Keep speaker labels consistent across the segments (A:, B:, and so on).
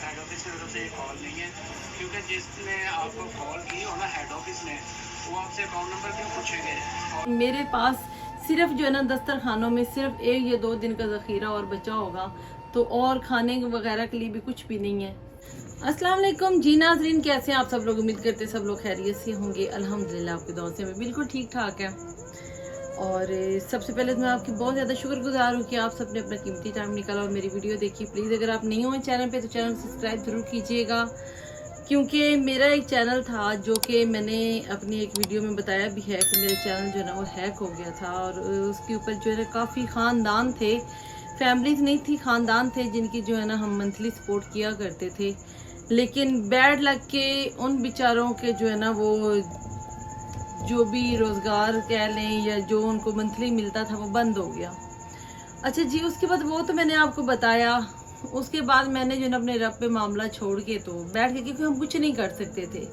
A: Head office की तरफ से ये कॉल नहीं है, क्योंकि जिसने आपको कॉल की हो ना हेड ऑफिस ने, वो आपसे अकाउंट नंबर क्यों पूछेंगे। और मेरे पास सिर्फ जो है ना दस्तरखानों में सिर्फ 1 या 2 दिन का ज़ख़ीरा और बचा होगा, तो और खाने वगैरह के लिए भी कुछ भी नहीं है। अस्सलाम वालेकुम जी नाज़रीन, कैसे हैं आप सब लोग। उम्मीद करते सब लोग खैरियत से होंगे। अल्हम्दुलिल्लाह आपकी दुआ से मैं बिल्कुल ठीक ठाक है। और सबसे पहले तो मैं आपकी बहुत ज़्यादा शुक्रगुजार हूँ कि आप सबने अपना कीमती टाइम निकाला और मेरी वीडियो देखी। प्लीज़ अगर आप नहीं हो चैनल पे तो चैनल सब्सक्राइब ज़रूर कीजिएगा, क्योंकि मेरा एक चैनल था जो कि मैंने अपनी एक वीडियो में बताया भी है कि मेरा चैनल जो है ना वो हैक हो गया था, और उसके ऊपर जो है काफ़ी ख़ानदान थे, फैमिलीज नहीं थी, ख़ानदान थे जिनकी जो है ना हम मंथली सपोर्ट किया करते थे। लेकिन बैड लग के उन बेचारों के जो है ना वो जो भी रोज़गार कह लें या जो उनको मंथली मिलता था वो बंद हो गया। अच्छा जी, उसके बाद वो तो मैंने आपको बताया। उसके बाद मैंने जो ना अपने रब पे मामला छोड़ के तो बैठ के, क्योंकि हम कुछ नहीं कर सकते थे।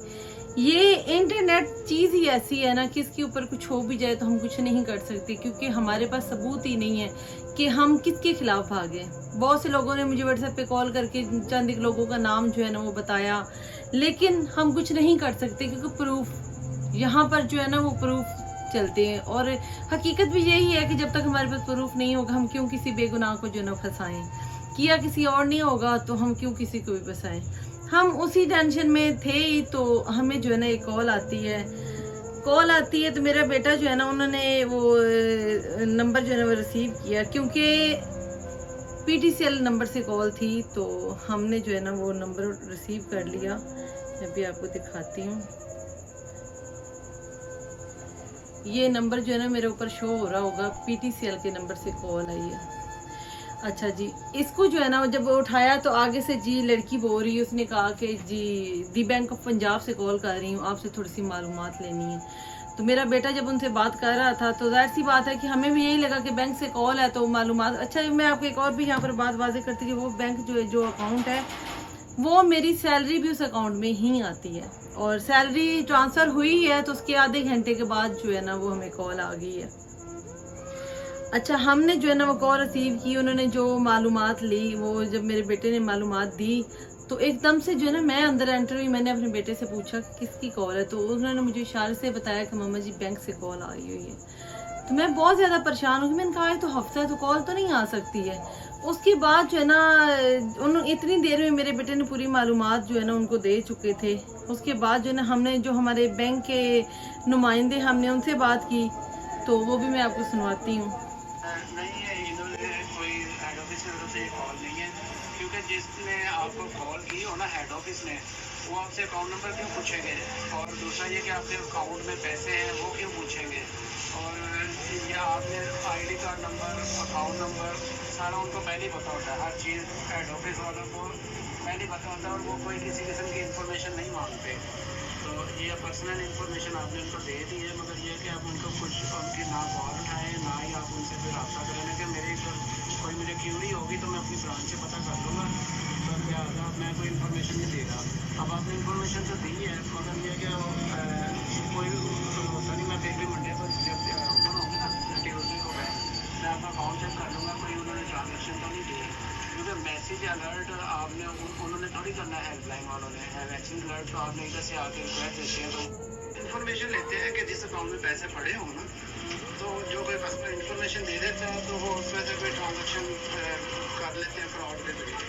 A: ये इंटरनेट चीज़ ही ऐसी है ना कि इसके ऊपर कुछ हो भी जाए तो हम कुछ नहीं कर सकते, क्योंकि हमारे पास सबूत ही नहीं है कि हम किसके खिलाफ भागे। बहुत से लोगों ने मुझे व्हाट्सएप पे कॉल करके चंद एक लोगों का नाम जो है ना वो बताया, लेकिन हम कुछ नहीं कर सकते क्योंकि प्रूफ यहाँ पर जो है ना वो प्रूफ चलते हैं। और हकीकत भी यही है कि जब तक हमारे पास प्रूफ नहीं होगा हम क्यों किसी बेगुनाह को जो ना फंसाएं। किया किसी और नहीं होगा तो हम क्यों किसी को भी फंसाएं। हम उसी टेंशन में थे ही, तो हमें जो है ना एक कॉल आती है तो मेरा बेटा जो है ना उन्होंने वो नंबर जो है ना वो रिसीव किया, क्योंकि PTCL नंबर से कॉल थी, तो हमने जो है ना वो नंबर रिसीव कर लिया। मैं भी आपको दिखाती हूँ। ये नंबर जो है ना मेरे ऊपर शो हो रहा होगा, PTCL के नंबर से कॉल आई है। अच्छा जी, इसको जो है ना जब उठाया तो आगे से जी लड़की बोल रही है, उसने कहा कि जी दी बैंक ऑफ पंजाब से कॉल कर रही हूँ, आपसे थोड़ी सी मालूमात लेनी है। तो मेरा बेटा जब उनसे बात कर रहा था तो जाहिर सी बात है कि हमें भी यही लगा कि बैंक से कॉल है तो मालूमात। अच्छा, मैं आपको एक और भी यहाँ पर बात वाज़ेह करती हूँ कि वो बैंक जो अकाउंट है वो मेरी सैलरी भी उस अकाउंट में ही आती है, और सैलरी ट्रांसफ़र हुई है तो उसके आधे घंटे के बाद जो है ना वो हमें कॉल आ गई है। अच्छा, हमने जो है ना वो कॉल रिसीव की, उन्होंने जो मालूमात ली, वो जब मेरे बेटे ने मालूमात दी तो एकदम से जो है ना मैं अंदर एंटर हुई। मैंने अपने बेटे से पूछा कि किसकी कॉल है, तो उन्होंने मुझे इशारे से बताया कि मामा जी बैंक से कॉल आई हुई है। तो मैं बहुत ज़्यादा परेशान हूँ। मैंने कहा तो हफ्ता है तो कॉल तो नहीं आ सकती है। उसके बाद जो है ना उन्होंने इतनी देर में मेरे बेटे ने पूरी मालूमात जो है ना उनको दे चुके थे। उसके बाद जो है ना हमने जो हमारे बैंक के नुमाइंदे हमने उनसे बात की, तो वो भी मैं आपको सुनवाती हूँ। नहीं है, इन्होंने कोई हेड ऑफिस की तरफ से कॉल नहीं है, क्योंकि जिसने आपको कॉल की हो ना हेड ऑफिस ने, वो आपसे अकाउंट नंबर क्यों पूछेंगे, और दूसरा ये कि आपके अकाउंट में पैसे हैं वो क्यों पूछेंगे, और या आपने ID card number, account number सारा उनको पहले ही पता होता है। हर चीज़ हेड ऑफिस वालों को पहले ही पता होता है, और वो कोई किसी किस्म की इंफॉर्मेशन नहीं मांगते। तो ये पर्सनल इंफॉर्मेशन आपने उनको दे दी है, मगर ये कि आप उनको कुछ उनकी ना कॉल उठाएं, ना ही आप उनसे कोई रब्ता करें कि मेरे कोई मुझे क्यूरी होगी तो मैं अपनी ब्रांच से पता कर लूँगा, तो लिहाजा मैं कोई इन्फॉर्मेशन नहीं दे रहा। अब आपने इन्फॉर्मेशन तो दी है, मगर ये कि कोई होता नहीं। मैं फिर भी मंडे पर जब ओपन होगी ना ट्यूजडे को मैं आपका अकाउंट चेक कर लूँगा, कोई उन्होंने ट्रांजेक्शन तो नहीं दी, क्योंकि मैसेज अलर्ट आपने उन्होंने थोड़ी करना है। हेल्पलाइन वालों ने वैक्सीन अलर्ट तो आपने इधर से आके रिक्वेस्ट देते हैं, तो इन्फॉर्मेशन लेते हैं कि जिस अकाउंट में पैसे पड़े हों ना, तो जो कोई पर्सनल इन्फॉर्मेशन दे देता है तो वो उसमें से कोई ट्रांजेक्शन कर लेते हैं फ्रॉड के जरिए।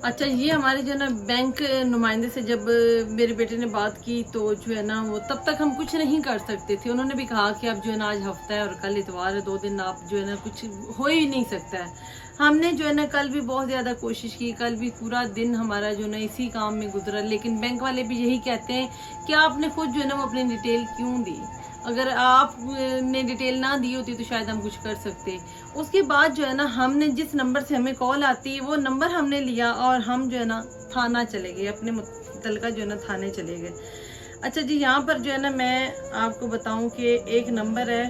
A: अच्छा, ये हमारे जो है ना बैंक नुमाइंदे से जब मेरे बेटे ने बात की तो जो है ना वो तब तक हम कुछ नहीं कर सकते थे। उन्होंने भी कहा कि अब जो है ना आज हफ्ता है और कल इतवार है, 2 दिन आप जो है ना कुछ हो ही नहीं सकता है। हमने जो है ना कल भी बहुत ज़्यादा कोशिश की, कल भी पूरा दिन हमारा जो है ना इसी काम में गुजरा, लेकिन बैंक वाले भी यही कहते हैं कि आपने खुद जो है ना वो अपनी डिटेल क्यों दी। अगर आपने डिटेल ना दी होती तो शायद हम कुछ कर सकते। उसके बाद जो है ना हमने जिस नंबर से हमें कॉल आती है वो नंबर हमने लिया और हम जो है ना थाना चले गए, अपने मुतल्लिका जो है ना थाने चले गए। अच्छा जी, यहाँ पर जो है ना मैं आपको बताऊं कि एक नंबर है,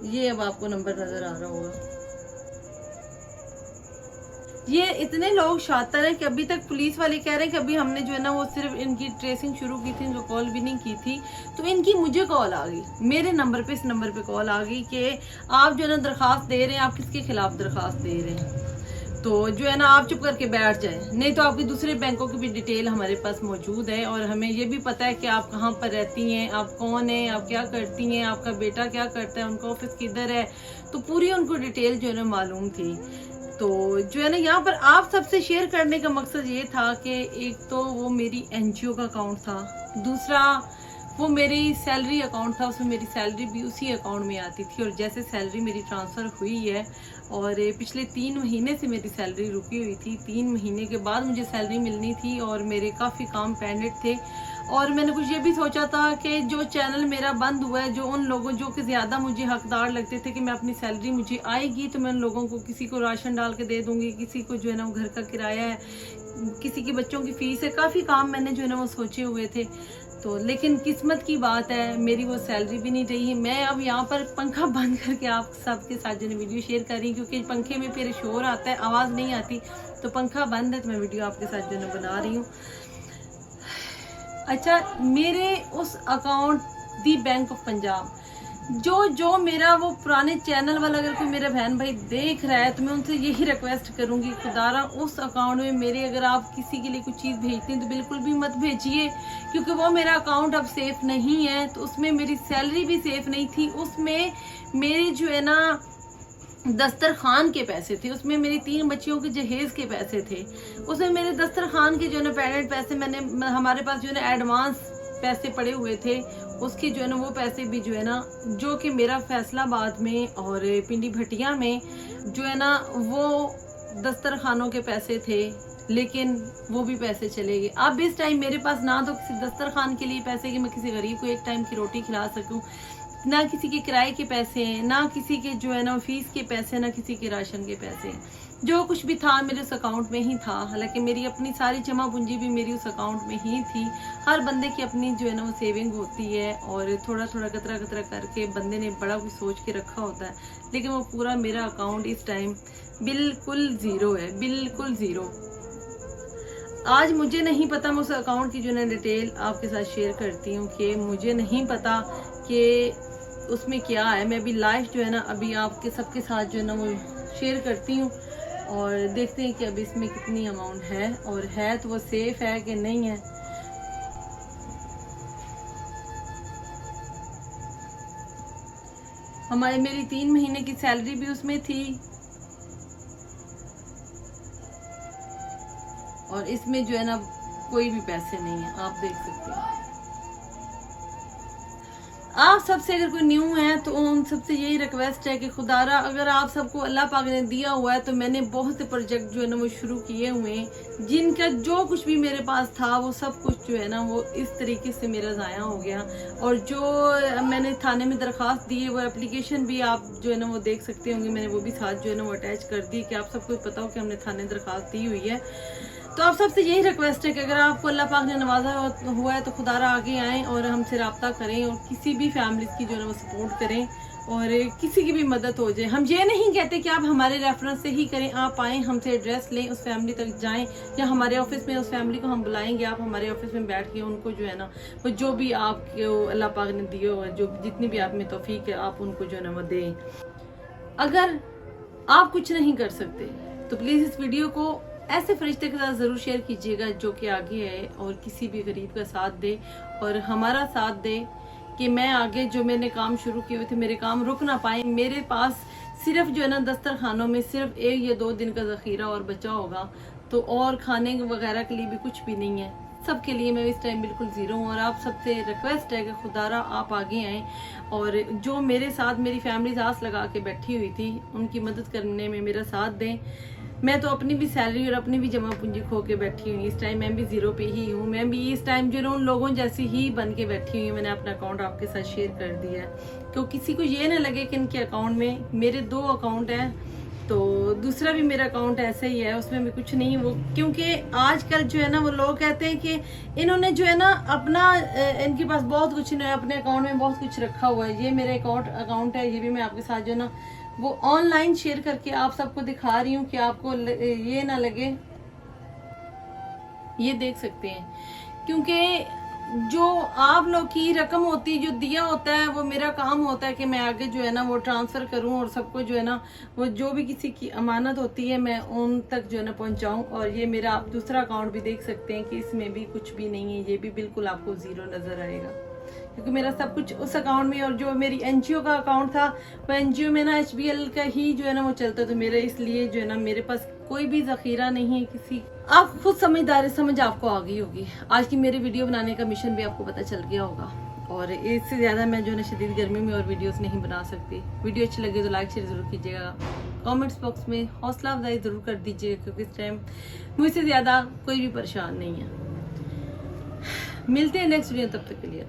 A: ये अब आपको नंबर नज़र आ रहा होगा, ये इतने लोग शातिर हैं कि अभी तक पुलिस वाले कह रहे हैं कि अभी हमने जो है ना वो सिर्फ इनकी ट्रेसिंग शुरू की थी, इनको कॉल भी नहीं की थी। तो इनकी मुझे कॉल आ गई मेरे नंबर पे, इस नंबर पे कॉल आ गई कि आप जो है ना दरख्वास्त दे रहे हैं, आप किसके खिलाफ दरख्वास्त दे रहे हैं, तो जो है ना आप चुप करके बैठ जाए, नहीं तो आपकी दूसरे बैंकों की भी डिटेल हमारे पास मौजूद है और हमें ये भी पता है कि आप कहाँ पर रहती हैं, आप कौन हैं, आप क्या करती हैं, आपका बेटा क्या करता है, उनका ऑफिस किधर है, तो पूरी उनको डिटेल जो है ना मालूम थी। तो जो है ना यहाँ पर आप सबसे शेयर करने का मकसद ये था कि एक तो वो मेरी एनजीओ का अकाउंट था, दूसरा वो मेरी सैलरी अकाउंट था, उसमें मेरी सैलरी भी उसी अकाउंट में आती थी। और जैसे सैलरी मेरी ट्रांसफ़र हुई है और पिछले 3 महीने से मेरी सैलरी रुकी हुई थी, 3 महीने के बाद मुझे सैलरी मिलनी थी और मेरे काफ़ी काम पेंडेंट थे। और मैंने कुछ ये भी सोचा था कि जो चैनल मेरा बंद हुआ है, जो उन लोगों जो कि ज़्यादा मुझे हकदार लगते थे कि मैं अपनी सैलरी मुझे आएगी तो मैं उन लोगों को, किसी को राशन डाल के दे दूँगी, किसी को जो है ना वो घर का किराया है, किसी के बच्चों की फ़ीस है, काफ़ी काम मैंने जो है ना वो सोचे हुए थे। तो लेकिन किस्मत की बात है मेरी वो सैलरी भी नहीं रही है। मैं अब यहाँ पर पंखा बंद करके आप सबके साथ जो है वीडियो शेयर कर रही हूँ, क्योंकि पंखे में फिर शोर आता है, आवाज़ नहीं आती, तो पंखा बंद है तो मैं वीडियो आपके साथ जो है बना रही हूँ। अच्छा, मेरे उस account the bank of Punjab जो मेरा वो पुराने चैनल वाला अगर कोई मेरा बहन भाई देख रहा है तो मैं उनसे यही रिक्वेस्ट करूंगी, खुदारा उस अकाउंट में मेरे, अगर आप किसी के लिए कुछ चीज़ भेजते हैं तो बिल्कुल भी मत भेजिए, क्योंकि वो मेरा अकाउंट अब सेफ नहीं है। तो उसमें मेरी सैलरी भी सेफ नहीं थी, उसमें मेरे जो है ना दस्तरखान के पैसे थे, उसमें मेरी 3 बच्चियों के जहेज के पैसे थे, उसमें मेरे दस्तरखान के जो है ना पेरेंट पैसे, मैंने हमारे पास जो है ना एडवांस पैसे पड़े हुए थे, उसके जो है ना वो पैसे भी जो है ना, जो कि मेरा फैसलाबाद में और पिंडी भटिया में जो है ना वो दस्तरखानों के पैसे थे, लेकिन वो भी पैसे चले गए। अब इस टाइम मेरे पास ना तो किसी दस्तरखान के लिए पैसे कि मैं किसी गरीब को एक टाइम की रोटी खिला सकूं, ना किसी के किराए के पैसे, ना किसी के जो है ना फीस के पैसे, ना किसी के राशन के पैसे। जो कुछ भी था मेरे उस अकाउंट में ही था। हालांकि मेरी अपनी सारी जमा पूंजी भी मेरी उस अकाउंट में ही थी। हर बंदे की अपनी जो है ना वो सेविंग होती है और थोड़ा थोड़ा कतरा कतरा करके बंदे ने बड़ा कुछ सोच के रखा होता है, लेकिन वो पूरा मेरा अकाउंट इस टाइम बिल्कुल ज़ीरो है, बिल्कुल ज़ीरो। आज मुझे नहीं पता, मैं उस अकाउंट की जो है डिटेल आपके साथ शेयर करती हूँ कि मुझे नहीं पता कि उसमें क्या है। मैं अभी लाइव जो है ना अभी आपके सबके साथ जो है ना वो शेयर करती हूँ और देखते हैं कि अभी इसमें कितनी अमाउंट है और है तो वो सेफ है कि नहीं है। मेरी 3 महीने की सैलरी भी उसमें थी और इसमें जो है ना कोई भी पैसे नहीं है, आप देख सकते हैं। आप सबसे अगर कोई न्यू है तो उन सबसे यही रिक्वेस्ट है कि खुदारा अगर आप सबको अल्लाह पाक ने दिया हुआ है तो मैंने बहुत से प्रोजेक्ट जो है ना वो शुरू किए हुए हैं, जिनका जो कुछ भी मेरे पास था वो सब कुछ जो है ना वो इस तरीके से मेरा ज़ाया हो गया। और जो मैंने थाने में दरख्वास्त दी है वो एप्लीकेशन भी आप जो है ना वो देख सकते होंगे, मैंने वो भी साथ जो है ना वो अटैच कर दी कि आप सबको पता हो कि हमने थाने दरख्वास्त दी हुई है। तो आप सबसे यही रिक्वेस्ट है कि अगर आपको अल्लाह पाक ने नवाजा हुआ है तो खुदारा आगे आएँ और हमसे रब्ता करें और किसी भी फैमिली की जो है वो सपोर्ट करें और किसी की भी मदद हो जाए। हम ये नहीं कहते कि आप हमारे रेफरेंस से ही करें, आप आएँ, हमसे एड्रेस लें, उस फैमिली तक जाएं या हमारे ऑफिस में उस फैमिली को हम बुलाएंगे, आप हमारे ऑफिस में बैठ के उनको जो है ना वो जो भी आपको अल्लाह पाक ने दिए हो, जो जितनी भी आप में तौफीक है आप उनको जो है ना वो दें। अगर आप कुछ नहीं कर सकते तो प्लीज़ इस वीडियो को ऐसे फरिश्ते के साथ ज़रूर शेयर कीजिएगा जो कि आगे है और किसी भी गरीब का साथ दे और हमारा साथ दे कि मैं आगे जो मैंने काम शुरू किए हुए थे मेरे काम रुक ना पाए। मेरे पास सिर्फ जो है ना दस्तरखानों में सिर्फ 1 या 2 दिन का ज़ख़ीरा और बचा होगा, तो और खाने वगैरह के लिए भी कुछ भी नहीं है। सबके लिए मैं इस टाइम बिल्कुल ज़ीरो हूँ और आप सबसे रिक्वेस्ट है कि खुदारा आप आगे आएँ और जो मेरे साथ मेरी फैमिली आस लगा के बैठी हुई थी उनकी मदद करने में मेरा साथ दें। मैं तो अपनी भी सैलरी और अपनी भी जमा पूंजी खो के बैठी हुई, इस टाइम मैं भी ज़ीरो पे ही हूँ। मैं भी इस टाइम जो उन लोगों जैसी ही बन के बैठी हुई हूँ। मैंने अपना अकाउंट आपके साथ शेयर कर दिया है तो किसी को ये ना लगे कि इनके अकाउंट में, मेरे 2 अकाउंट हैं तो दूसरा भी मेरा अकाउंट ऐसे ही है, उसमें भी कुछ नहीं वो, क्योंकि आजकल जो है ना वो लोग कहते हैं कि इन्होंने जो है ना अपना इनके पास बहुत कुछ, इन्होंने अपने अकाउंट में बहुत कुछ रखा हुआ है। ये मेरा अकाउंट है, ये भी मैं आपके साथ जो है ना वो ऑनलाइन शेयर करके आप सबको दिखा रही हूँ कि आपको ये ना लगे। ये देख सकते हैं, क्योंकि जो आप लोग की रकम होती जो दिया होता है वो मेरा काम होता है कि मैं आगे जो है ना वो ट्रांसफ़र करूं और सबको जो है ना वो जो भी किसी की अमानत होती है मैं उन तक जो है ना पहुंचाऊं। और ये मेरा आप दूसरा अकाउंट भी देख सकते हैं कि इसमें भी कुछ भी नहीं है, ये भी बिल्कुल आपको ज़ीरो नज़र आएगा, क्योंकि मेरा सब कुछ उस अकाउंट में। और जो मेरी एनजीओ का अकाउंट था वो एनजीओ में ना HBL का ही जो है ना वो चलता, तो मेरा इसलिए जो है ना मेरे पास कोई भी ज़ख़ीरा नहीं है किसी। आप खुद समझदार है, समझ आपको आ गई होगी। आज की मेरे वीडियो बनाने का मिशन भी आपको पता चल गया होगा, और इससे ज़्यादा मैं जो है ना शदीद गर्मी में और वीडियोस नहीं बना सकती। वीडियो अच्छी लगे तो लाइक शेयर ज़रूर कीजिएगा, कमेंट्स बॉक्स में हौसला अफजाई ज़रूर कर दीजिएगा, क्योंकि इस टाइम मुझसे ज़्यादा कोई भी परेशान नहीं है। मिलते हैं नेक्स्ट वीडियो, तब तक के लिए।